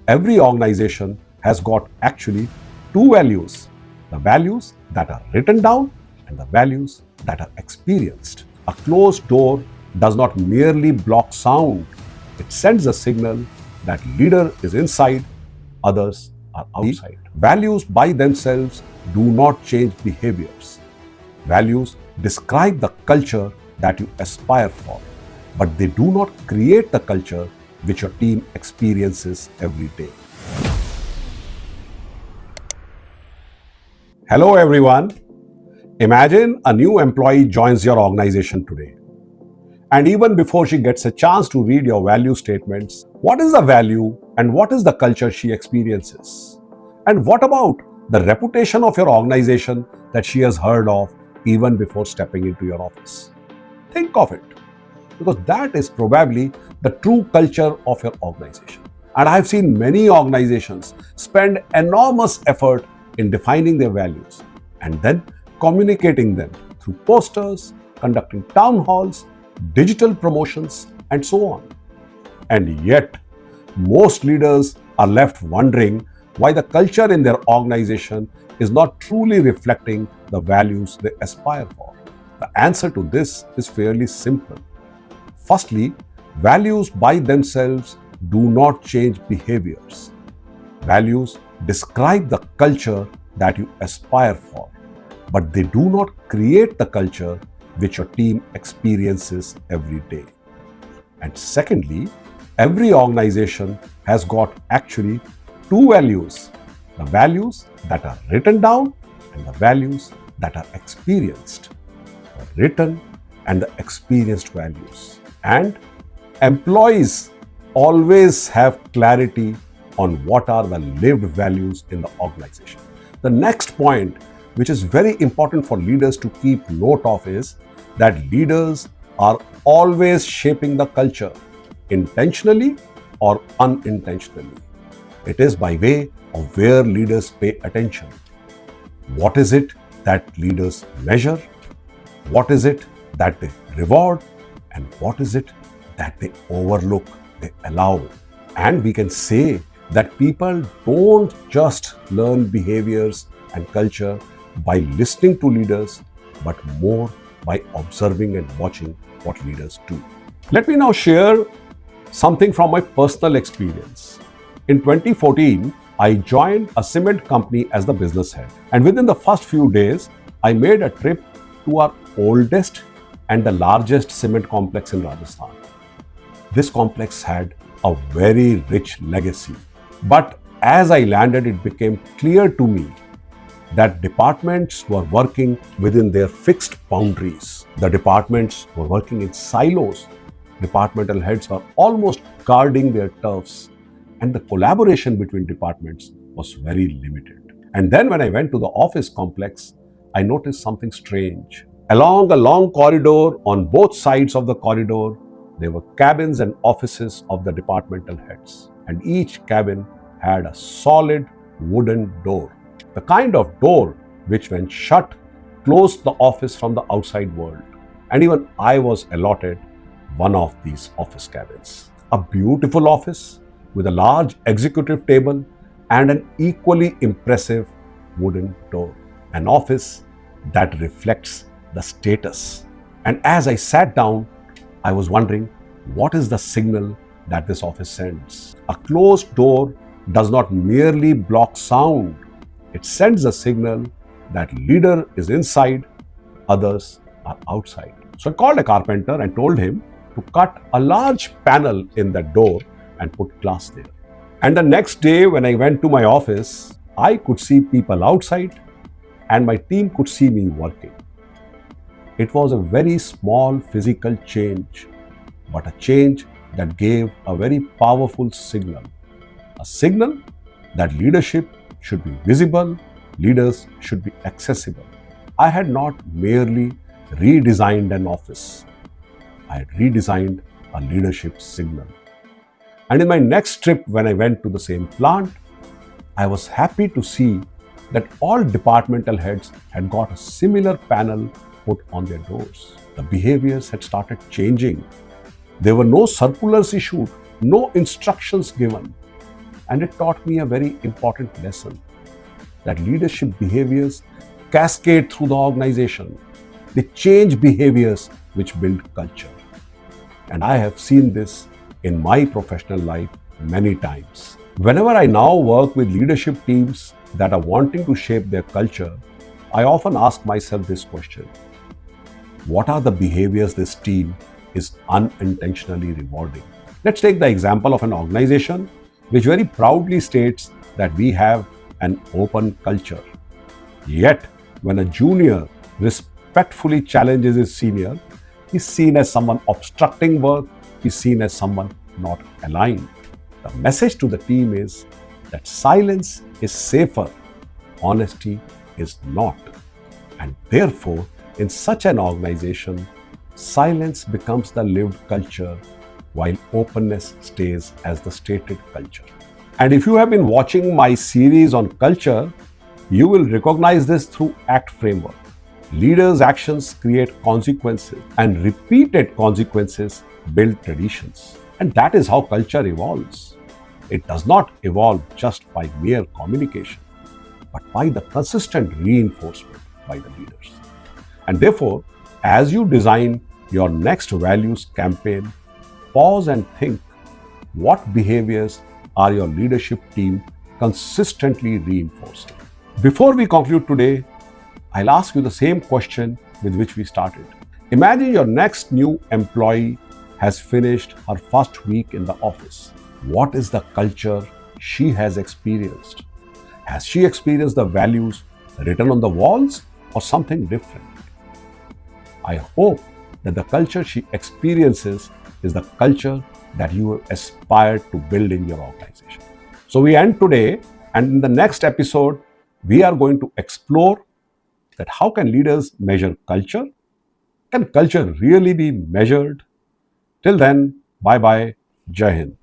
every organization has got actually two values: the values that are written down and the values that are experienced. A closed door does not merely block sound, it sends a signal that leader is inside, others are outside. Values by themselves do not change behaviors. Values describe the culture that you aspire for, but they do not create the culture which your team experiences every day. Hello everyone. Imagine a new employee joins your organization today. And even before she gets a chance to read your value statements, what is the value and what is the culture she experiences? And what about the reputation of your organization that she has heard of even before stepping into your office? Think of it, because that is probably the true culture of your organization. And I've seen many organizations spend enormous effort in defining their values and then communicating them through posters, conducting town halls, digital promotions, and so on. And yet, most leaders are left wondering why the culture in their organization is not truly reflecting the values they aspire for. The answer to this is fairly simple. Firstly, values by themselves do not change behaviors. Values describe the culture that you aspire for, but they do not create the culture which your team experiences every day. And secondly, every organization has got actually two values: the values that are written down and the values that are experienced. The written and the experienced values. And employees always have clarity on what are the lived values in the organization. The next point, which is very important for leaders to keep note of, is that leaders are always shaping the culture, intentionally or unintentionally. It is by way of where leaders pay attention. What is it that leaders measure? What is it that they reward? And what is it that they overlook, they allow? And we can say that people don't just learn behaviors and culture by listening to leaders, but more by observing and watching what leaders do. Let me now share something from my personal experience. In 2014, I joined a cement company as the business head. And within the first few days, I made a trip to our oldest and the largest cement complex in Rajasthan. This complex had a very rich legacy. But as I landed, it became clear to me that departments were working within their fixed boundaries. The departments were working in silos. Departmental heads are almost guarding their turfs, and the collaboration between departments was very limited. And then when I went to the office complex, I noticed something strange. Along a long corridor, on both sides of the corridor, there were cabins and offices of the departmental heads, and each cabin had a solid wooden door. The kind of door which, when shut, closed the office from the outside world. And even I was allotted one of these office cabins. A beautiful office with a large executive table and an equally impressive wooden door. An office that reflects the status. And as I sat down, I was wondering, what is the signal that this office sends? A closed door does not merely block sound. It sends a signal that leader is inside, others are outside. So I called a carpenter and told him to cut a large panel in that door and put glass there. And the next day when I went to my office, I could see people outside and my team could see me working. It was a very small physical change, but a change that gave a very powerful signal. A signal that leadership should be visible, leaders should be accessible. I had not merely redesigned an office, I had redesigned a leadership signal. And in my next trip, when I went to the same plant, I was happy to see that all departmental heads had got a similar panel put on their doors. The behaviors had started changing. There were no circulars issued, no instructions given. And it taught me a very important lesson that leadership behaviors cascade through the organization. They change behaviors which build culture. And I have seen this in my professional life many times. Whenever I now work with leadership teams that are wanting to shape their culture, I often ask myself this question: what are the behaviors this team is unintentionally rewarding? Let's take the example of an organization which very proudly states that we have an open culture. Yet, when a junior respectfully challenges his senior, he's seen as someone obstructing work, he's seen as someone not aligned. The message to the team is that silence is safer, honesty is not. And therefore, in such an organization, silence becomes the lived culture while openness stays as the stated culture. And if you have been watching my series on culture, you will recognize this through ACT framework. Leaders' actions create consequences, and repeated consequences build traditions. And that is how culture evolves. It does not evolve just by mere communication, but by the consistent reinforcement by the leaders. And therefore, as you design your next values campaign, pause and think: what behaviors are your leadership team consistently reinforcing? Before we conclude today, I'll ask you the same question with which we started. Imagine your next new employee has finished her first week in the office. What is the culture she has experienced? Has she experienced the values written on the walls or something different? I hope that the culture she experiences is the culture that you have aspired to build in your organization. So we end today, and in the next episode, we are going to explore that how can leaders measure culture? Can culture really be measured? Till then, bye bye, Jai Hind.